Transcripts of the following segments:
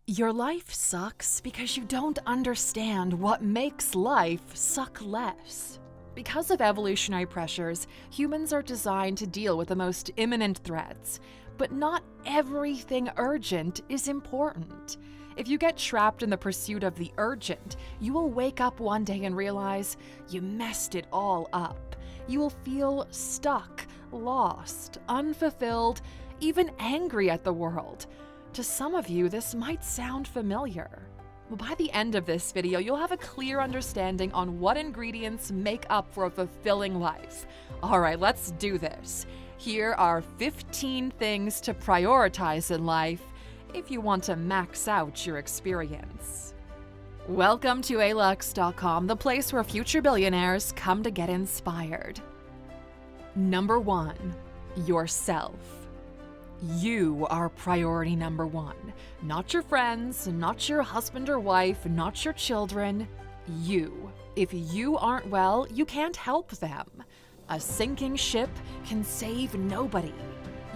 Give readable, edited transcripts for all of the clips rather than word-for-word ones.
Your life sucks because you don't understand what makes life suck less. Because of evolutionary pressures, humans are designed to deal with the most imminent threats, but not everything urgent is important. If you get trapped in the pursuit of the urgent, you will wake up one day and realize you messed it all up. You will feel stuck, lost, unfulfilled, even angry at the world. To some of you, this might sound familiar. By the end of this video, you'll have a clear understanding on what ingredients make up for a fulfilling life. All right, let's do this. Here are 15 things to prioritize in life if you want to max out your experience. Welcome to alux.com, the place where future billionaires come to get inspired. Number 1, yourself. You are priority number 1. Not your friends, not your husband or wife, not your children. You. If you aren't well, you can't help them. A sinking ship can save nobody.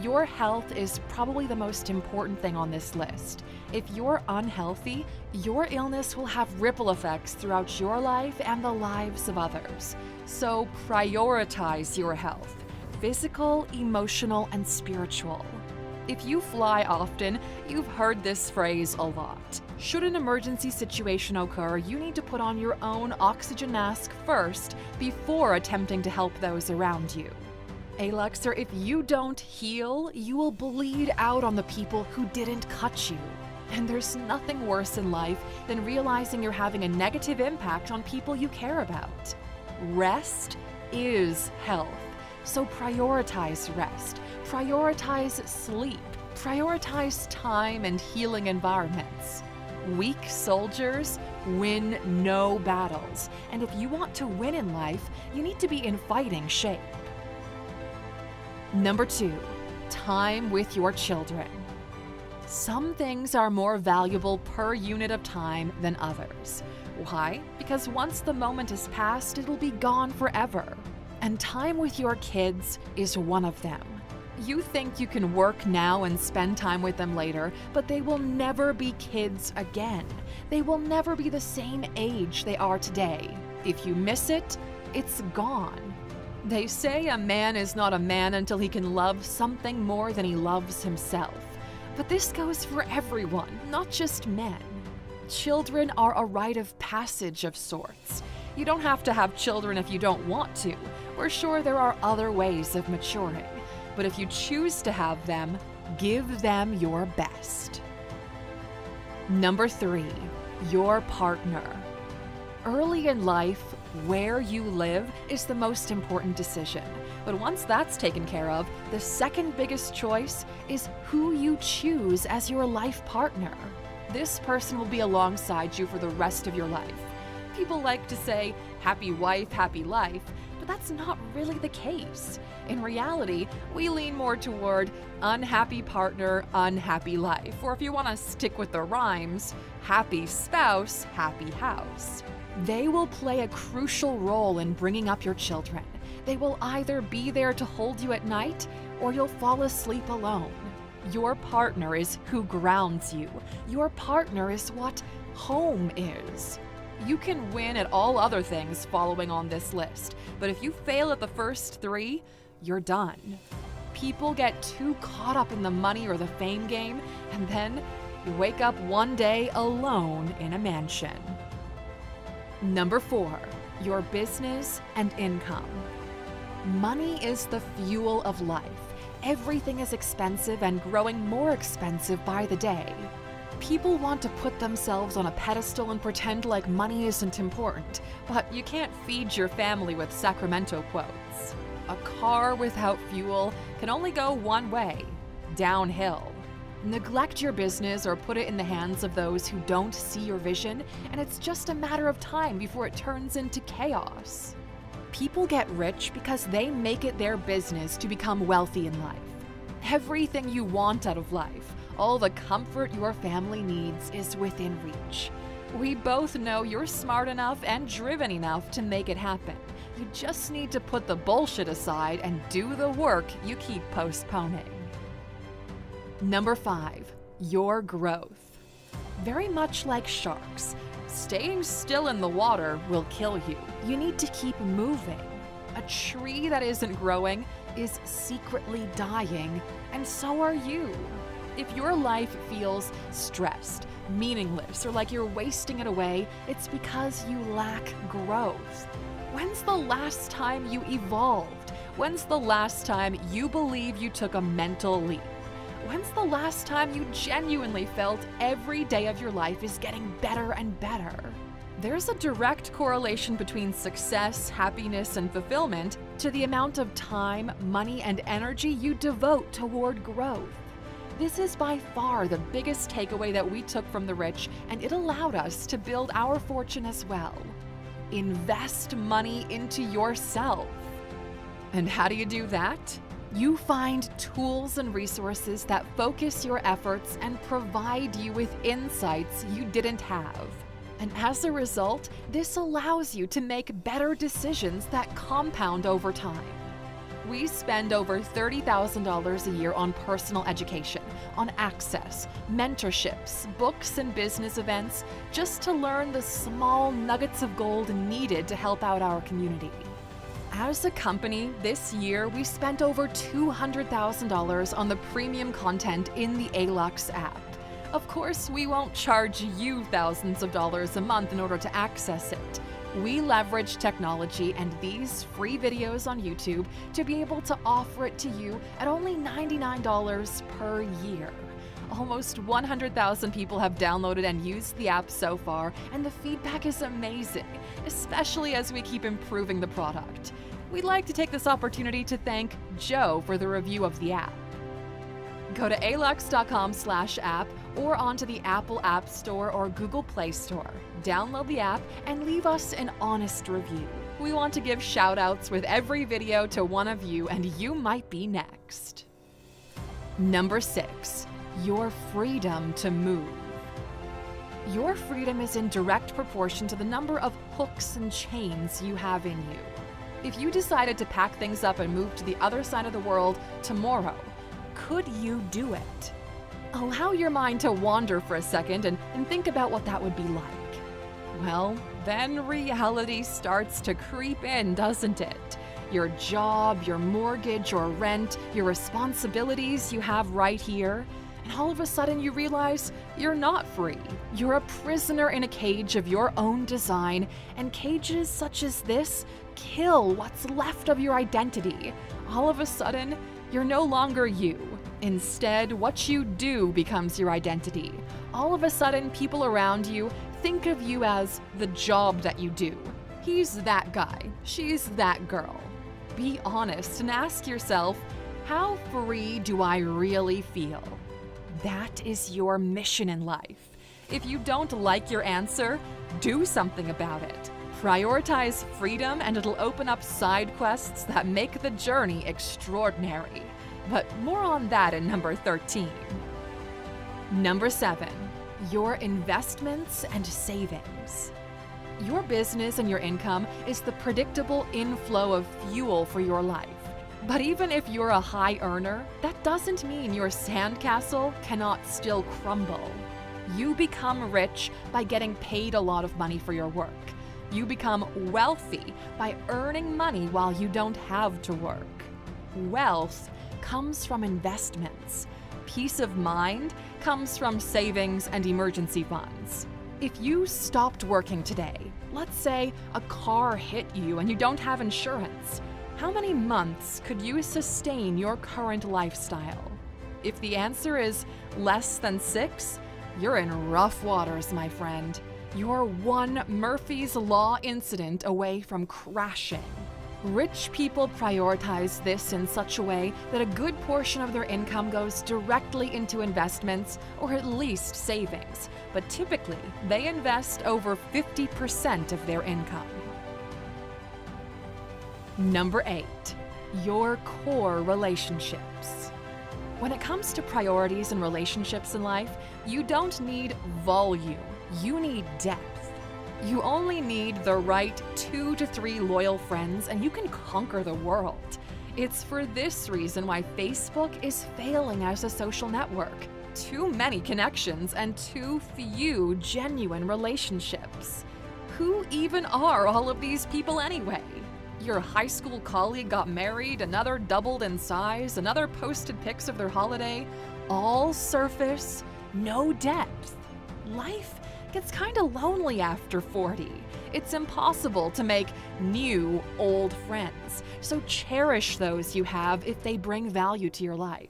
Your health is probably the most important thing on this list. If you're unhealthy, your illness will have ripple effects throughout your life and the lives of others. So prioritize your health, physical, emotional, and spiritual. If you fly often, you've heard this phrase a lot. Should an emergency situation occur, you need to put on your own oxygen mask first before attempting to help those around you. Aluxer, if you don't heal, you will bleed out on the people who didn't cut you. And there's nothing worse in life than realizing you're having a negative impact on people you care about. Rest is health. So prioritize rest, prioritize sleep, prioritize time and healing environments. Weak soldiers win no battles, and if you want to win in life, you need to be in fighting shape. Number 2, time with your children. Some things are more valuable per unit of time than others. Why? Because once the moment is past, it'll be gone forever. And time with your kids is one of them. You think you can work now and spend time with them later, but they will never be kids again. They will never be the same age they are today. If you miss it, it's gone. They say a man is not a man until he can love something more than he loves himself. But this goes for everyone, not just men. Children are a rite of passage of sorts. You don't have to have children if you don't want to. We're sure there are other ways of maturing. But if you choose to have them, give them your best. Number 3, your partner. Early in life, where you live is the most important decision. But once that's taken care of, the second biggest choice is who you choose as your life partner. This person will be alongside you for the rest of your life. People like to say, happy wife, happy life, but that's not really the case. In reality, we lean more toward unhappy partner, unhappy life, or if you want to stick with the rhymes, happy spouse, happy house. They will play a crucial role in bringing up your children. They will either be there to hold you at night, or you'll fall asleep alone. Your partner is who grounds you. Your partner is what home is. You can win at all other things following on this list, but if you fail at the first 3, you're done. People get too caught up in the money or the fame game, and then you wake up one day alone in a mansion. Number 4, your business and income. Money is the fuel of life. Everything is expensive and growing more expensive by the day. People want to put themselves on a pedestal and pretend like money isn't important, but you can't feed your family with Sacramento quotes. A car without fuel can only go one way, downhill. Neglect your business or put it in the hands of those who don't see your vision, and it's just a matter of time before it turns into chaos. People get rich because they make it their business to become wealthy in life. Everything you want out of life, all the comfort your family needs, is within reach. We both know you're smart enough and driven enough to make it happen. You just need to put the bullshit aside and do the work you keep postponing. Number 5, your growth. Very much like sharks, staying still in the water will kill you. You need to keep moving. A tree that isn't growing is secretly dying, and so are you. If your life feels stressed, meaningless, or like you're wasting it away, it's because you lack growth. When's the last time you evolved? When's the last time you believe you took a mental leap? When's the last time you genuinely felt every day of your life is getting better and better? There's a direct correlation between success, happiness, and fulfillment to the amount of time, money, and energy you devote toward growth. This is by far the biggest takeaway that we took from the rich, and it allowed us to build our fortune as well. Invest money into yourself. And how do you do that? You find tools and resources that focus your efforts and provide you with insights you didn't have. And as a result, this allows you to make better decisions that compound over time. We spend over $30,000 a year on personal education, on access, mentorships, books, and business events, just to learn the small nuggets of gold needed to help out our community. As a company, this year we spent over $200,000 on the premium content in the ALUX app. Of course, we won't charge you thousands of dollars a month in order to access it. We leverage technology and these free videos on YouTube to be able to offer it to you at only $99 per year. Almost 100,000 people have downloaded and used the app so far, and the feedback is amazing, especially as we keep improving the product. We'd like to take this opportunity to thank Joe for the review of the app. Go to alux.com/app or onto the Apple App Store or Google Play Store. Download the app and leave us an honest review. We want to give shout-outs with every video to one of you, and you might be next. Number 6. Your freedom to move. Your freedom is in direct proportion to the number of hooks and chains you have in you. If you decided to pack things up and move to the other side of the world tomorrow, could you do it? Allow your mind to wander for a second and think about what that would be like. Well, then reality starts to creep in, doesn't it? Your job, your mortgage or rent, your responsibilities you have right here. And all of a sudden you realize you're not free. You're a prisoner in a cage of your own design, and cages such as this kill what's left of your identity. All of a sudden, you're no longer you. Instead, what you do becomes your identity. All of a sudden, people around you think of you as the job that you do. He's that guy. She's that girl. Be honest and ask yourself, how free do I really feel? That is your mission in life. If you don't like your answer, do something about it. Prioritize freedom, and it'll open up side quests that make the journey extraordinary. But more on that in number 13. Number 7. Your investments and savings. Your business and your income is the predictable inflow of fuel for your life. But even if you're a high earner, that doesn't mean your sandcastle cannot still crumble. You become rich by getting paid a lot of money for your work. You become wealthy by earning money while you don't have to work. Wealth comes from investments. Peace of mind comes from savings and emergency funds. If you stopped working today, let's say a car hit you and you don't have insurance, how many months could you sustain your current lifestyle? If the answer is less than 6, you're in rough waters, my friend. You're one Murphy's Law incident away from crashing. Rich people prioritize this in such a way that a good portion of their income goes directly into investments or at least savings, but typically they invest over 50% of their income. Number 8, your core relationships. When it comes to priorities and relationships in life, you don't need volume, you need depth. You only need the right 2 to 3 loyal friends and you can conquer the world. It's for this reason why Facebook is failing as a social network. too many connections and too few genuine relationships. Who even are all of these people anyway? Your high school colleague got married, another doubled in size, another posted pics of their holiday. All surface, no depth. Life gets kinda lonely after 40. It's impossible to make new old friends, so cherish those you have if they bring value to your life.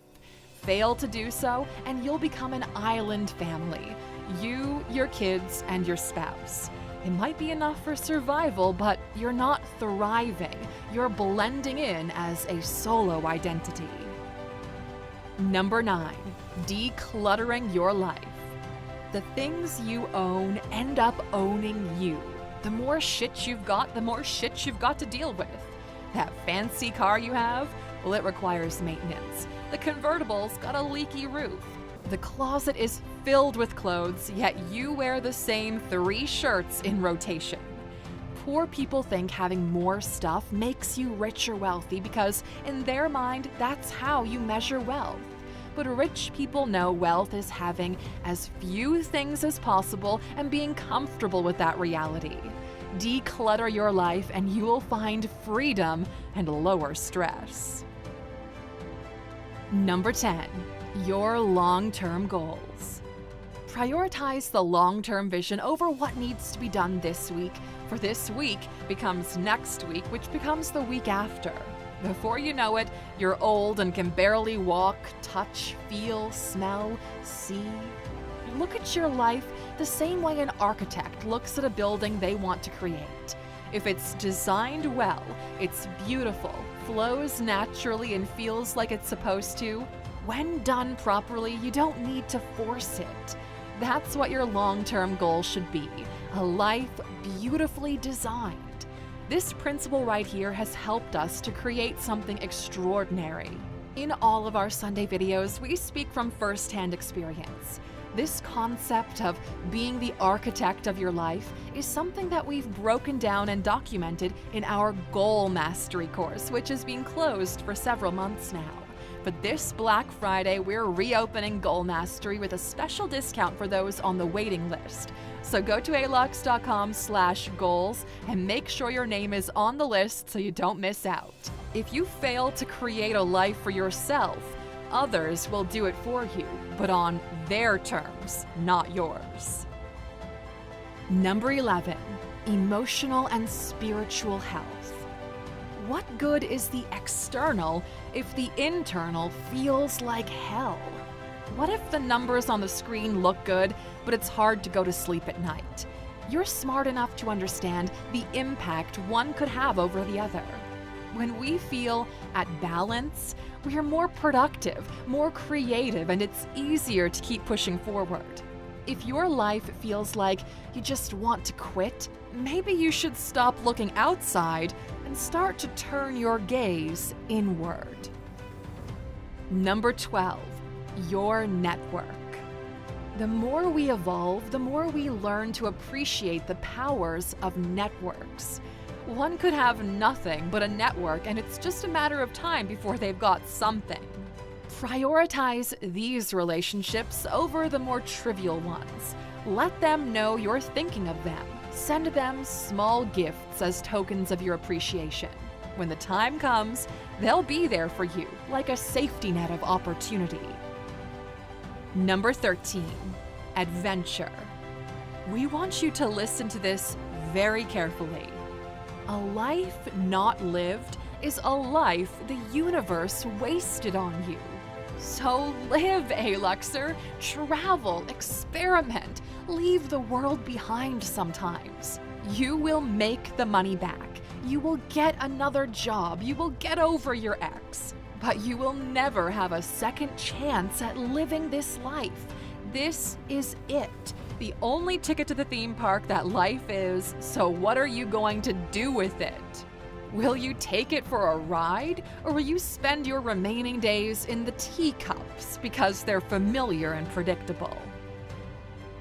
Fail to do so, and you'll become an island family. You, your kids, and your spouse. It might be enough for survival, but you're not thriving. You're blending in as a solo identity. Number 9, decluttering your life. The things you own end up owning you. The more shit you've got, the more shit you've got to deal with. That fancy car you have, well, it requires maintenance. The convertible's got a leaky roof. The closet is filled with clothes, yet you wear the same 3 shirts in rotation. Poor people think having more stuff makes you rich or wealthy because, in their mind, that's how you measure wealth. But rich people know wealth is having as few things as possible and being comfortable with that reality. Declutter your life and you will find freedom and lower stress. Number 10, your long-term goals. Prioritize the long-term vision over what needs to be done this week, for this week becomes next week, which becomes the week after. Before you know it, you're old and can barely walk, touch, feel, smell, see. Look at your life the same way an architect looks at a building they want to create. If it's designed well, it's beautiful, flows naturally, and feels like it's supposed to, when done properly, you don't need to force it. That's what your long-term goal should be, a life beautifully designed. This principle right here has helped us to create something extraordinary. In all of our Sunday videos, we speak from first-hand experience. This concept of being the architect of your life is something that we've broken down and documented in our Goal Mastery course, which has been closed for several months now. But this Black Friday, we're reopening Goal Mastery with a special discount for those on the waiting list. So go to alux.com/goals and make sure your name is on the list so you don't miss out. If you fail to create a life for yourself, others will do it for you, but on their terms, not yours. Number 11, emotional and spiritual health. What good is the external if the internal feels like hell? What if the numbers on the screen look good, but it's hard to go to sleep at night? You're smart enough to understand the impact one could have over the other. When we feel at balance, we are more productive, more creative, and it's easier to keep pushing forward. If your life feels like you just want to quit, maybe you should stop looking outside and start to turn your gaze inward. Number 12, your network. The more we evolve, the more we learn to appreciate the powers of networks. One could have nothing but a network, and it's just a matter of time before they've got something. Prioritize these relationships over the more trivial ones. Let them know you're thinking of them. Send them small gifts as tokens of your appreciation. When the time comes, they'll be there for you, like a safety net of opportunity. Number 13, adventure. We want you to listen to this very carefully. A life not lived is a life the universe wasted on you. So live, Aluxer. Travel, experiment, leave the world behind sometimes. You will make the money back. You will get another job. You will get over your ex. But you will never have a second chance at living this life. This is it. The only ticket to the theme park that life is, so what are you going to do with it? Will you take it for a ride, or will you spend your remaining days in the teacups because they're familiar and predictable?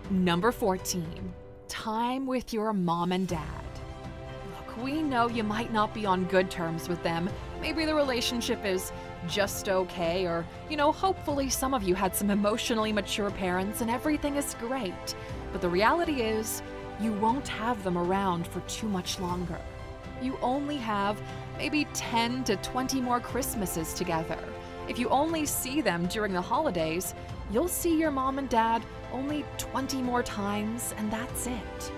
Number 14, time with your mom and dad. Look, we know you might not be on good terms with them. Maybe the relationship is just okay, or, hopefully some of you had some emotionally mature parents and everything is great. But the reality is, you won't have them around for too much longer. You only have maybe 10 to 20 more Christmases together. If you only see them during the holidays, you'll see your mom and dad only 20 more times, and that's it.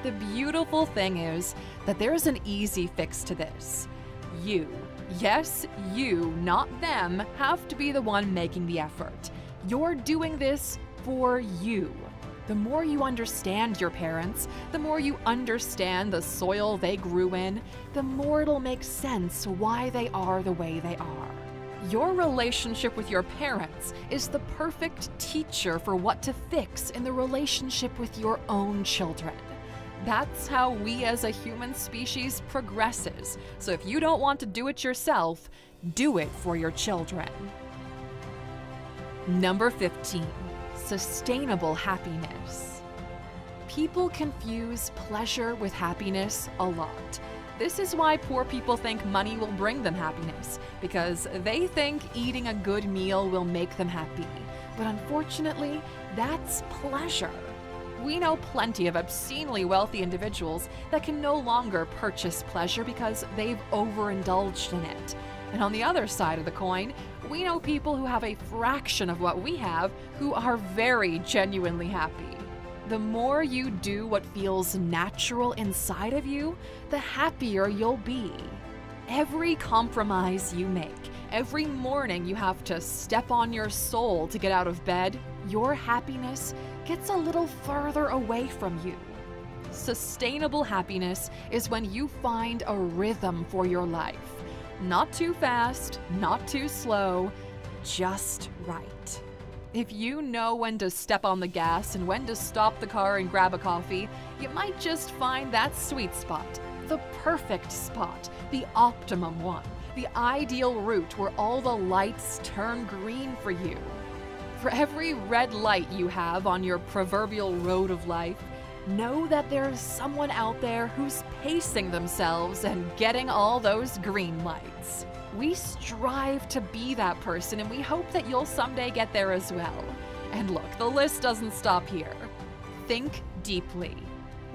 The beautiful thing is that there's an easy fix to this. You, yes, you, not them, have to be the one making the effort. You're doing this for you. The more you understand your parents, the more you understand the soil they grew in, the more it'll make sense why they are the way they are. Your relationship with your parents is the perfect teacher for what to fix in the relationship with your own children. That's how we as a human species progresses. So if you don't want to do it yourself, do it for your children. Number 15. Sustainable happiness. People confuse pleasure with happiness a lot. This is why poor people think money will bring them happiness, because they think eating a good meal will make them happy. But unfortunately, that's pleasure. We know plenty of obscenely wealthy individuals that can no longer purchase pleasure because they've overindulged in it. And on the other side of the coin, we know people who have a fraction of what we have who are very genuinely happy. The more you do what feels natural inside of you, the happier you'll be. Every compromise you make, every morning you have to step on your soul to get out of bed, your happiness gets a little further away from you. Sustainable happiness is when you find a rhythm for your life. Not too fast, not too slow, just right. If you know when to step on the gas and when to stop the car and grab a coffee, you might just find that sweet spot, the perfect spot, the optimum one, the ideal route where all the lights turn green for you. For every red light you have on your proverbial road of life, know that there's someone out there who's pacing themselves and getting all those green lights. We strive to be that person, and we hope that you'll someday get there as well. And look, the list doesn't stop here. Think deeply.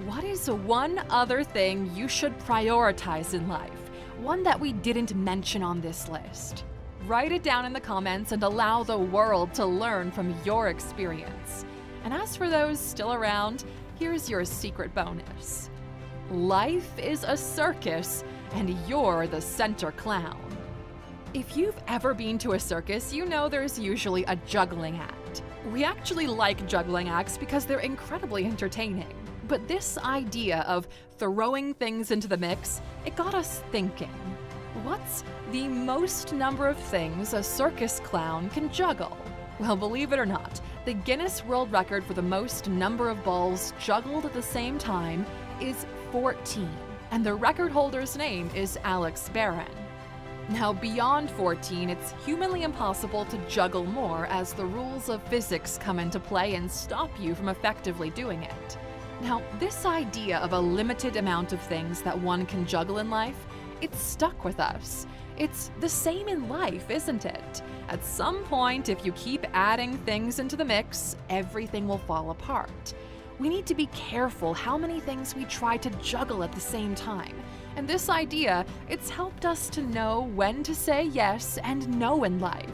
What is one other thing you should prioritize in life? One that we didn't mention on this list. Write it down in the comments and allow the world to learn from your experience. And as for those still around, here's your secret bonus. Life is a circus, and you're the center clown. If you've ever been to a circus, you know there's usually a juggling act. We actually like juggling acts because they're incredibly entertaining. But this idea of throwing things into the mix, it got us thinking. What's the most number of things a circus clown can juggle? Well, believe it or not, the Guinness World Record for the most number of balls juggled at the same time is 14, and the record holder's name is Alex Barron. Now, beyond 14, it's humanly impossible to juggle more as the rules of physics come into play and stop you from effectively doing it. Now, this idea of a limited amount of things that one can juggle in life, it's stuck with us. It's the same in life, isn't it? At some point, if you keep adding things into the mix, everything will fall apart. We need to be careful how many things we try to juggle at the same time. And this idea, it's helped us to know when to say yes and no in life.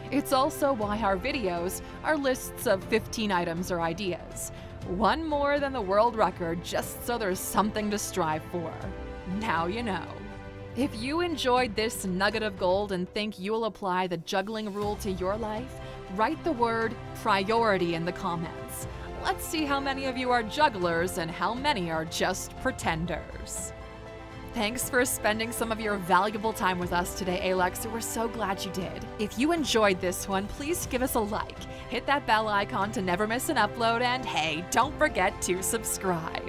It's also why our videos are lists of 15 items or ideas. One more than the world record, just so there's something to strive for. Now you know. If you enjoyed this nugget of gold and think you'll apply the juggling rule to your life, write the word priority in the comments. Let's see how many of you are jugglers and how many are just pretenders. Thanks for spending some of your valuable time with us today, Alex. We're so glad you did. If you enjoyed this one, please give us a like, hit that bell icon to never miss an upload, and hey, don't forget to subscribe.